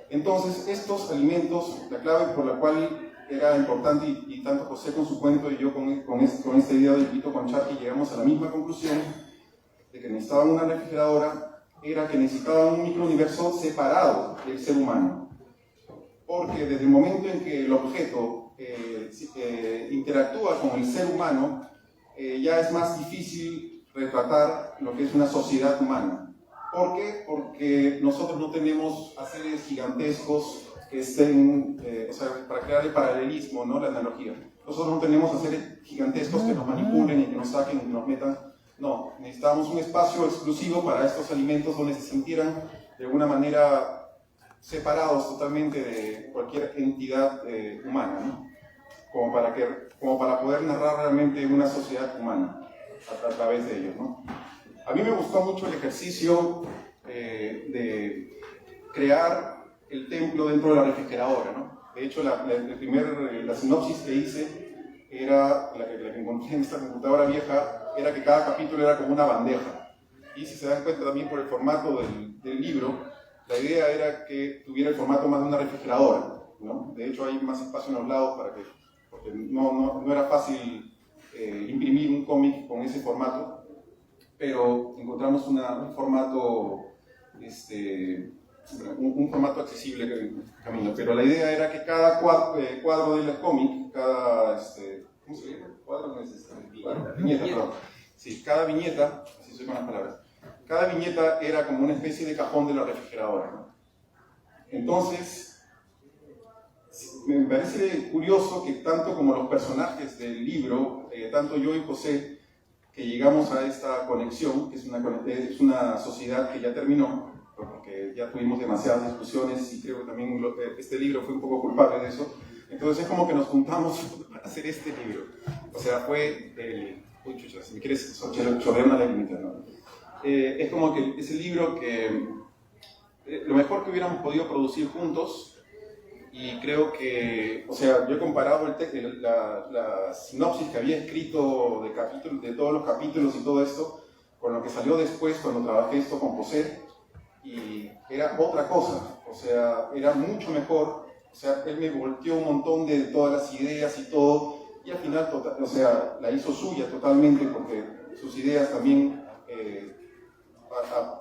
Entonces, estos alimentos, la clave por la cual era importante, y tanto José con su cuento y yo con esta idea de Yuquito con Charqui llegamos a la misma conclusión de que necesitaban una refrigeradora, era que necesitaban un microuniverso separado del ser humano. Porque desde el momento en que el objeto interactúa con el ser humano, ya es más difícil retratar lo que es una sociedad humana. ¿Por qué? Porque nosotros no tenemos seres gigantescos que estén, para crear el paralelismo, ¿no? La analogía. Nosotros no tenemos seres gigantescos que nos manipulen y que nos saquen y que nos metan. No, necesitábamos un espacio exclusivo para estos alimentos donde se sintieran de alguna manera separados totalmente de cualquier entidad humana, ¿no? Como para poder narrar realmente una sociedad humana a través de ellos, ¿no? A mí me gustó mucho el ejercicio de crear el templo dentro de la refrigeradora, ¿no? De hecho, la sinopsis que hice era, la que encontré en esta computadora vieja, era que cada capítulo era como una bandeja. Y si se dan cuenta también por el formato del libro, la idea era que tuviera el formato más de una refrigeradora, ¿no? De hecho, hay más espacio en los lados porque no era fácil imprimir un cómic con ese formato, pero encontramos un formato, un formato accesible, Camilo. Pero la idea era que cada cuadro del cómic, cada, ¿cómo se llama? Cuadro no es viñeta, perdón. Sí, cada viñeta, así soy con las palabras, cada viñeta era como una especie de cajón de la refrigeradora, ¿no? Entonces, me parece curioso que tanto como los personajes del libro, tanto yo y José, que llegamos a esta conexión, que es una sociedad que ya terminó, porque ya tuvimos demasiadas discusiones y creo que también este libro fue un poco culpable de eso. Entonces es como que nos juntamos para hacer este libro. O sea, fue el... Uy, chucha, si me quieres chorrear una lagrimita, ¿no? Es como que ese libro que... lo mejor que hubiéramos podido producir juntos, y creo que, o sea, yo he comparado la sinopsis que había escrito de todos los capítulos y todo esto, con lo que salió después cuando trabajé esto con José, y era otra cosa, o sea, era mucho mejor, o sea, él me volteó un montón de todas las ideas y todo, y al final, o sea, la hizo suya totalmente, porque sus ideas también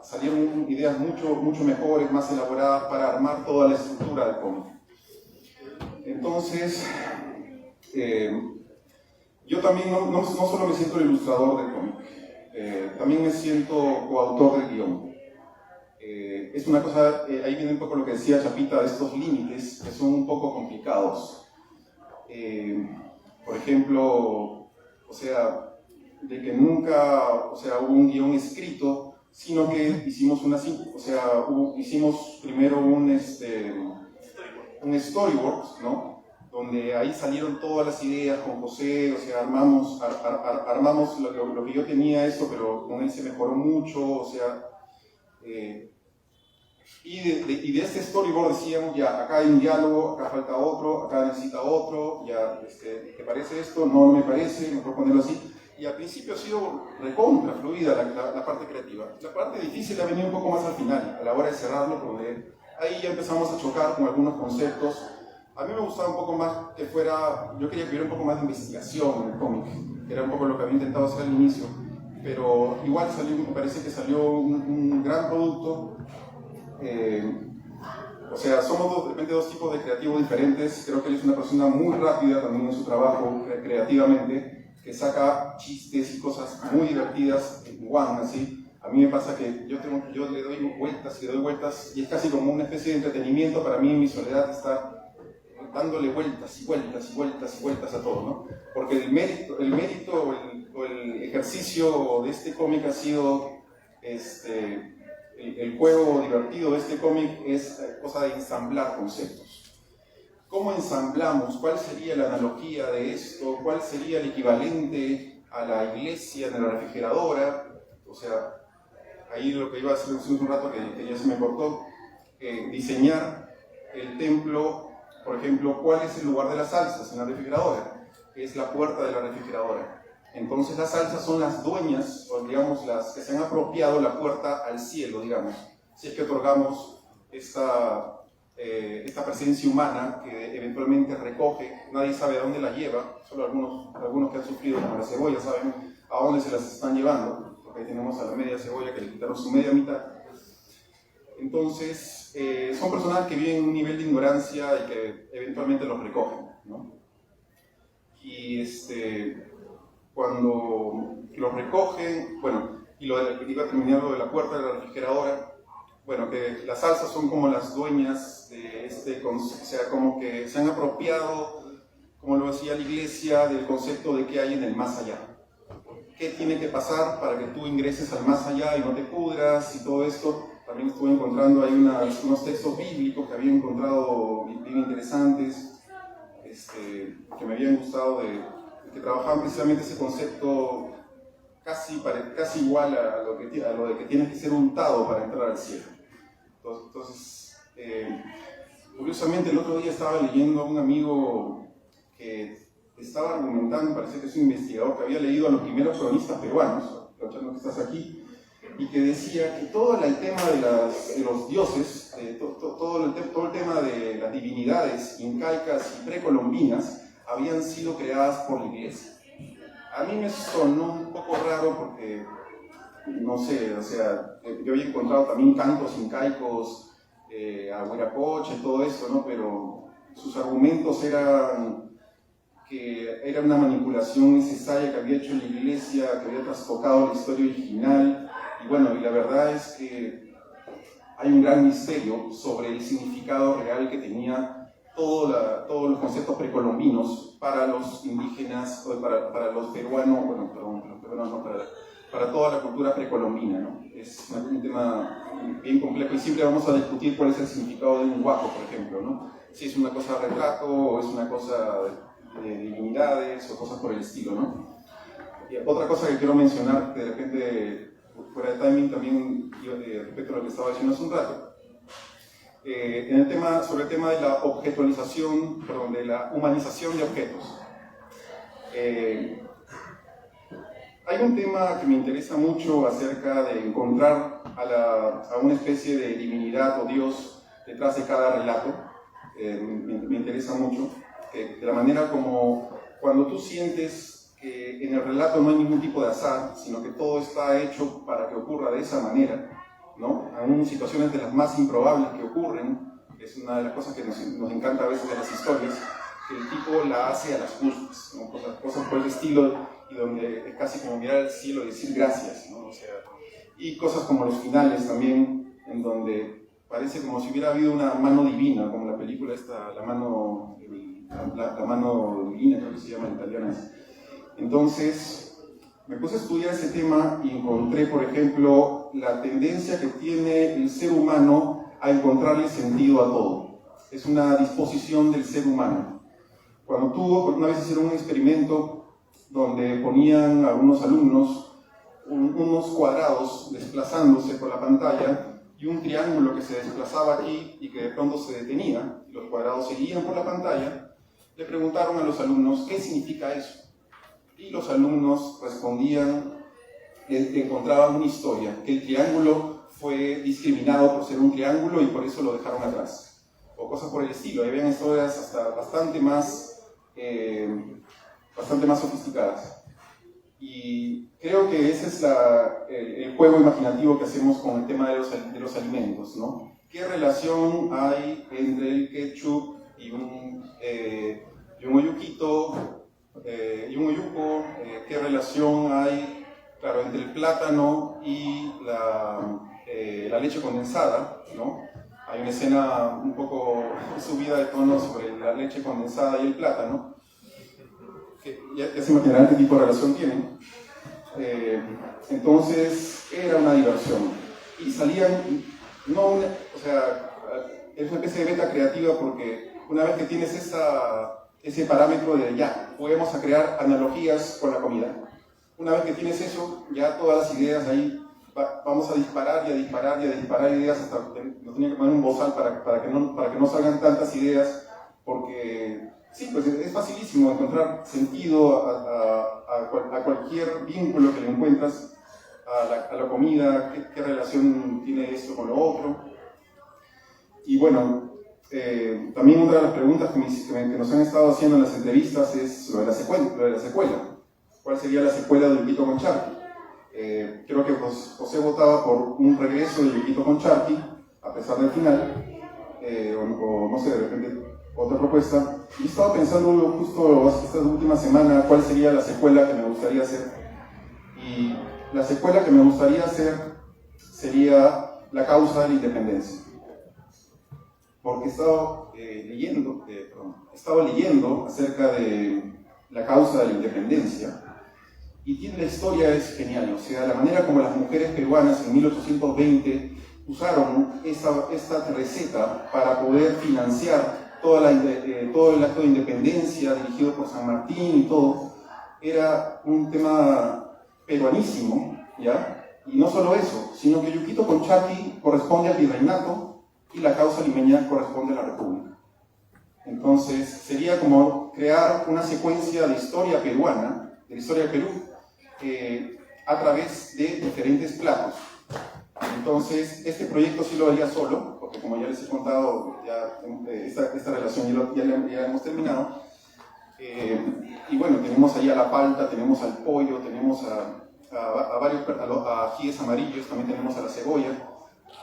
salieron ideas mucho mejores, más elaboradas para armar toda la estructura del cómic. Entonces, yo también no solo me siento el ilustrador del cómic, también me siento coautor del guión. Es una cosa, ahí viene un poco lo que decía Chapita, de estos límites que son un poco complicados. Por ejemplo, o sea, de que nunca, o sea, hubo un guión escrito, sino que hicimos hicimos primero un storyboard, ¿no? Donde ahí salieron todas las ideas con José, o sea, armamos lo que yo tenía esto, pero con él se mejoró mucho, o sea, y de este storyboard decíamos, ya, acá hay un diálogo, acá falta otro, acá necesita otro, ya, ¿te parece esto? No me parece, mejor ponerlo así. Y al principio ha sido recontra fluida la parte creativa. La parte difícil ha venido un poco más al final, a la hora de cerrarlo, donde ahí ya empezamos a chocar con algunos conceptos. A mí me gustaba un poco más que fuera, yo quería que hubiera un poco más de investigación en el cómic, que era un poco lo que había intentado hacer al inicio, pero igual me parece que salió un gran producto. O sea, somos de repente dos tipos de creativos diferentes. Creo que él es una persona muy rápida también en su trabajo, creativamente, que saca chistes y cosas muy divertidas en one, así. A mí me pasa que yo le doy vueltas y es casi como una especie de entretenimiento para mí en mi soledad estar dándole vueltas a todo, ¿no? Porque el mérito o el ejercicio de este cómic ha sido el juego divertido de este cómic es cosa de ensamblar conceptos. ¿Cómo ensamblamos? ¿Cuál sería la analogía de esto? ¿Cuál sería el equivalente a la iglesia de la refrigeradora? O sea, ahí lo que iba a hacer hace un rato que ya se me cortó, diseñar el templo, por ejemplo, ¿cuál es el lugar de las salsas en la refrigeradora? Es la puerta de la refrigeradora. Entonces las salsas son las dueñas, o digamos las que se han apropiado la puerta al cielo, digamos. Si es que otorgamos esta presencia humana que eventualmente recoge, nadie sabe a dónde la lleva, solo algunos que han sufrido como la cebolla saben a dónde se las están llevando, porque ahí tenemos a la media cebolla que le quitaron su media mitad. Entonces, son personas que viven en un nivel de ignorancia y que eventualmente los recogen, ¿no? Y cuando los recogen, bueno, y iba a terminar lo de la puerta de la refrigeradora, bueno, que las salsas son como las dueñas de o sea, como que se han apropiado, como lo decía la iglesia, del concepto de qué hay en el más allá. ¿Qué tiene que pasar para que tú ingreses al más allá y no te pudras y todo esto? También estuve encontrando ahí unos textos bíblicos que había encontrado bien interesantes, que me habían gustado, que trabajaban precisamente ese concepto casi igual a lo de que tienes que ser untado para entrar al cielo. Entonces, curiosamente el otro día estaba leyendo a un amigo que estaba argumentando, parece que es un investigador que había leído a los primeros cronistas peruanos, aprovechando que estás aquí, y que decía que todo el tema de los dioses, todo el tema de las divinidades incaicas y precolombinas habían sido creadas por la iglesia. a mí me sonó un poco raro porque, no sé, o sea, yo había encontrado también cantos incaicos, a Huiracocha y todo eso, ¿no? Pero sus argumentos eran que era una manipulación necesaria que había hecho la iglesia, que había trastocado la historia original, y bueno, y la verdad es que hay un gran misterio sobre el significado real que tenía todos los conceptos precolombinos para los indígenas, para los peruanos, bueno, perdón, los peruanos no, para toda la cultura precolombina, ¿no? Es un tema bien complejo y siempre vamos a discutir cuál es el significado de un huaco, por ejemplo, ¿no? Si es una cosa de retrato o es una cosa de divinidades o cosas por el estilo, ¿no? Y otra cosa que quiero mencionar, que de repente, fuera de timing también, respecto a lo que estaba diciendo hace un rato, sobre el tema de la objetualización, perdón, de la humanización de objetos. Hay un tema que me interesa mucho acerca de encontrar a una especie de divinidad o Dios detrás de cada relato. Me interesa mucho, de la manera como cuando tú sientes que en el relato no hay ningún tipo de azar, sino que todo está hecho para que ocurra de esa manera, ¿no? Aún situaciones de las más improbables que ocurren, que es una de las cosas que nos encanta a veces de las historias, que el tipo la hace a las justas, ¿no? Cosas por el estilo, y donde es casi como mirar al cielo y decir gracias, ¿no? O sea, y cosas como los finales también, en donde parece como si hubiera habido una mano divina, como la película esta, la mano divina, creo que se llama en italiano. Entonces, me puse a estudiar ese tema y encontré, por ejemplo, la tendencia que tiene el ser humano a encontrarle sentido a todo. Es una disposición del ser humano. Cuando una vez hicieron un experimento donde ponían a unos alumnos unos cuadrados desplazándose por la pantalla y un triángulo que se desplazaba aquí y que de pronto se detenía, y los cuadrados seguían por la pantalla, le preguntaron a los alumnos qué significa eso. Y los alumnos respondían que encontraban una historia, que el triángulo fue discriminado por ser un triángulo y por eso lo dejaron atrás, o cosas por el estilo. Habían historias hasta bastante más sofisticadas. Y creo que ese es el juego imaginativo que hacemos con el tema de los alimentos, ¿no? ¿Qué relación hay entre el ketchup y un oyuquito? Y un oyuco, ¿qué relación hay, claro, entre el plátano y la leche condensada, ¿no? Hay una escena un poco subida de tono sobre la leche condensada y el plátano, que ya se imaginarán qué tipo de relación tienen. Entonces era una diversión y salían, es una especie de beta creativa, porque una vez que tienes ese parámetro de ya, podemos crear analogías con la comida. Una vez que tienes eso, ya todas las ideas ahí, vamos a disparar y a disparar y a disparar ideas hasta que nos tenía que poner un bozal para que no salgan tantas ideas, porque sí, pues es facilísimo encontrar sentido a cualquier vínculo que le encuentras a la comida, qué relación tiene esto con lo otro. Y bueno, también otra de las preguntas que nos han estado haciendo en las entrevistas es lo de la secuela. ¿Cuál sería la secuela de Yukito con Charqui? Creo que José votaba por un regreso de Yukito con Charqui, a pesar del final, o no sé, de repente otra propuesta. Y estaba pensando justo esta última semana cuál sería la secuela que me gustaría hacer. Y la secuela que me gustaría hacer sería La causa de la independencia. Porque he estado leyendo acerca de la causa de la independencia, y la historia es genial. O sea, la manera como las mujeres peruanas en 1820 usaron esta receta para poder financiar todo el acto de independencia dirigido por San Martín y todo, era un tema peruanísimo, ¿ya? Y no solo eso, sino que Yukito con Charqui corresponde al virreinato y la causa limeña corresponde a la república. Entonces sería como crear una secuencia de historia peruana, de la historia de Perú, a través de diferentes platos. Entonces este proyecto sí lo haría solo, porque como ya les he contado, esta relación ya hemos terminado. Y bueno, tenemos ahí a la palta, tenemos al pollo, tenemos a varios ajíes amarillos, también tenemos a la cebolla.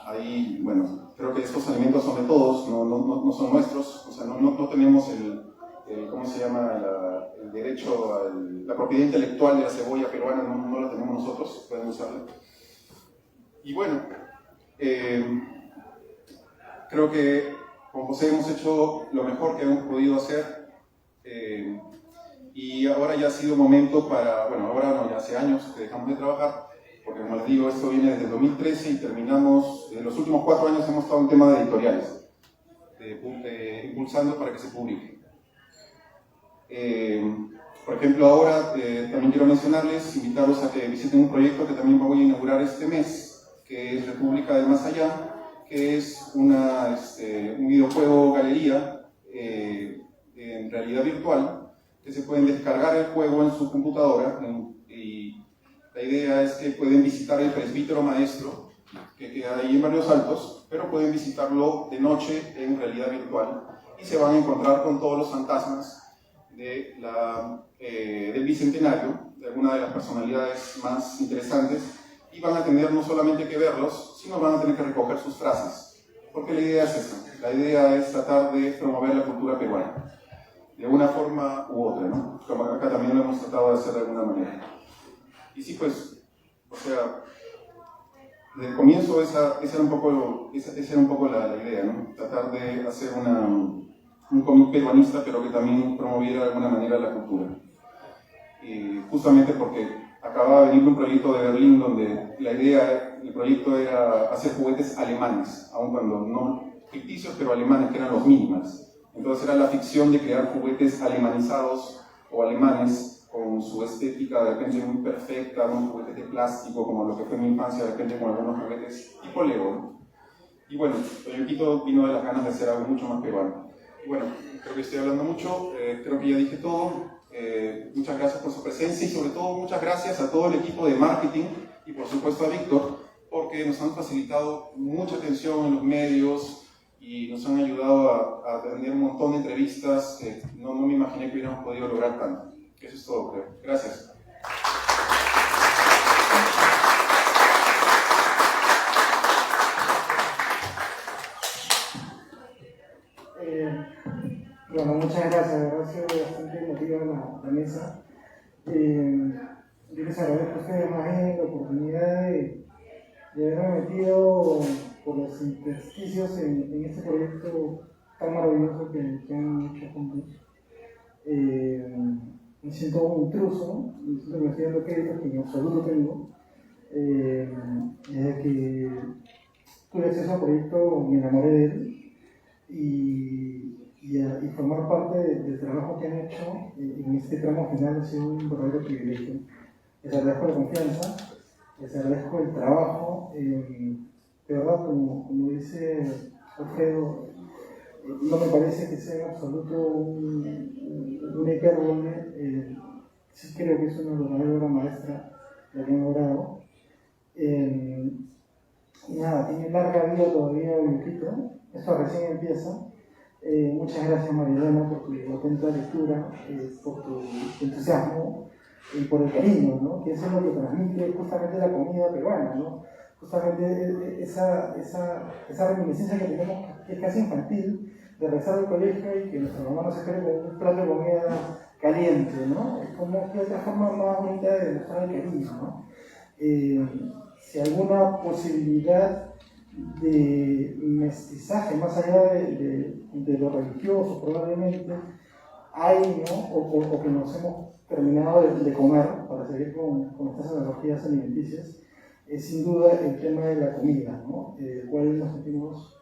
Ahí, bueno, creo que estos alimentos son de todos, no son nuestros, o sea, no tenemos ¿cómo se llama? El derecho, la propiedad intelectual de la cebolla peruana, no la tenemos nosotros, pueden usarla. Y bueno, creo que con José hemos hecho lo mejor que hemos podido hacer. Y ahora ya ha sido momento para, bueno, ahora no, ya hace años que dejamos de trabajar, porque como les digo, esto viene desde el 2013 y terminamos, en los últimos 4 años hemos estado en tema de editoriales, impulsando para que se publique. Por ejemplo, ahora también quiero mencionarles, invitarlos a que visiten un proyecto que también voy a inaugurar este mes, que es República del Más Allá, que es un videojuego galería en realidad virtual, que se pueden descargar el juego en su computadora, y la idea es que pueden visitar el presbítero maestro, que queda ahí en Barrios Altos, pero pueden visitarlo de noche en realidad virtual, y se van a encontrar con todos los fantasmas del Bicentenario, de alguna de las personalidades más interesantes, y van a tener no solamente que verlos, sino van a tener que recoger sus frases, porque la idea es esa, la idea es tratar de promover la cultura peruana, de una forma u otra, ¿no? Como acá también lo hemos tratado de hacer de alguna manera. Y sí, pues, o sea, desde el comienzo esa era un poco la idea, ¿no? Tratar de hacer un cómic peruanista, pero que también promoviera de alguna manera la cultura. Y justamente porque acababa de venir un proyecto de Berlín donde el proyecto era hacer juguetes alemanes, aun cuando no ficticios, pero alemanes, que eran los Minimals. Entonces era la ficción de crear juguetes alemanizados o alemanes con su estética de repente muy perfecta, unos juguetes de plástico como lo que fue mi infancia, de repente con algunos juguetes tipo Lego, ¿no? Y bueno, Toyoquito vino de las ganas de hacer algo mucho más peruano. Y bueno, creo que estoy hablando mucho, creo que ya dije todo. Muchas gracias por su presencia y sobre todo muchas gracias a todo el equipo de marketing y por supuesto a Víctor, porque nos han facilitado mucha atención en los medios y nos han ayudado a tener un montón de entrevistas que no me imaginé que hubiéramos podido lograr tanto. Eso es todo, creo. Gracias. Bueno, muchas gracias, de verdad ha sido bastante emotiva la mesa. Yo les agradezco a ustedes más bien la oportunidad de haberme metido por los intersticios en este proyecto tan maravilloso que han hecho juntos. Me siento un intruso, me siento que me estoy dando créditos que en absoluto tengo. Desde que tuve acceso al proyecto me enamoré de él y formar parte del trabajo que han hecho en este tramo final ha sido un verdadero privilegio. Les agradezco la confianza, les agradezco el trabajo. De verdad, como dice Alfredo, no me parece que sea en absoluto un hipérbole. Sí creo que es una verdadera obra maestra la que han logrado. Nada, tiene larga vida todavía Boyuquito. Esto recién empieza. Muchas gracias Marilena por tu atenta lectura, por tu entusiasmo y por el cariño, ¿no? Que eso es lo que transmite justamente la comida peruana, ¿no? Justamente esa reminiscencia que tenemos, que es casi infantil, de regresar al colegio y que nuestra mamá nos espere con un plato de comida caliente, ¿no? Es como que otra forma más bonita de demostrar el cariño, ¿no? Si alguna posibilidad de mestizaje más allá de lo religioso probablemente hay, ¿no? O que nos hemos terminado de comer, para seguir con estas analogías alimenticias, es sin duda el tema de la comida, ¿no? Del cual nos sentimos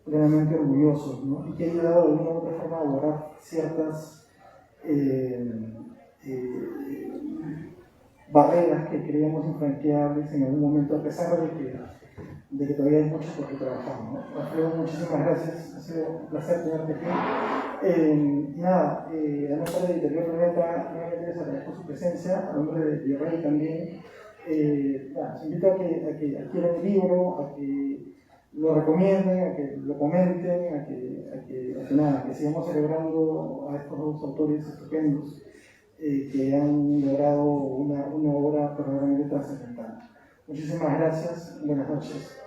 plenamente orgullosos, ¿no? Y que ha ayudado de alguna u otra forma a borrar ciertas barreras que creíamos infranqueables en algún momento, a pesar de que todavía hay mucho por qué trabajar, ¿no? Alfredo, muchísimas gracias, ha sido un placer tenerte aquí. Nada, a nombre de Editorial Planeta, nuevamente les agradezco su presencia, a nombre de Virrey también. Los invito a que adquieran el libro, a que lo recomienden, a que lo comenten, a que sigamos celebrando a estos dos autores estupendos que han logrado una obra verdaderamente trascendental. Muchísimas gracias, buenas noches.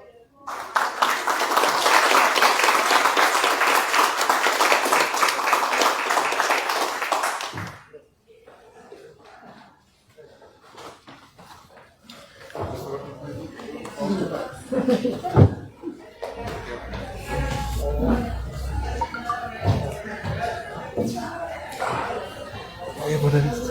Voy a poner esto.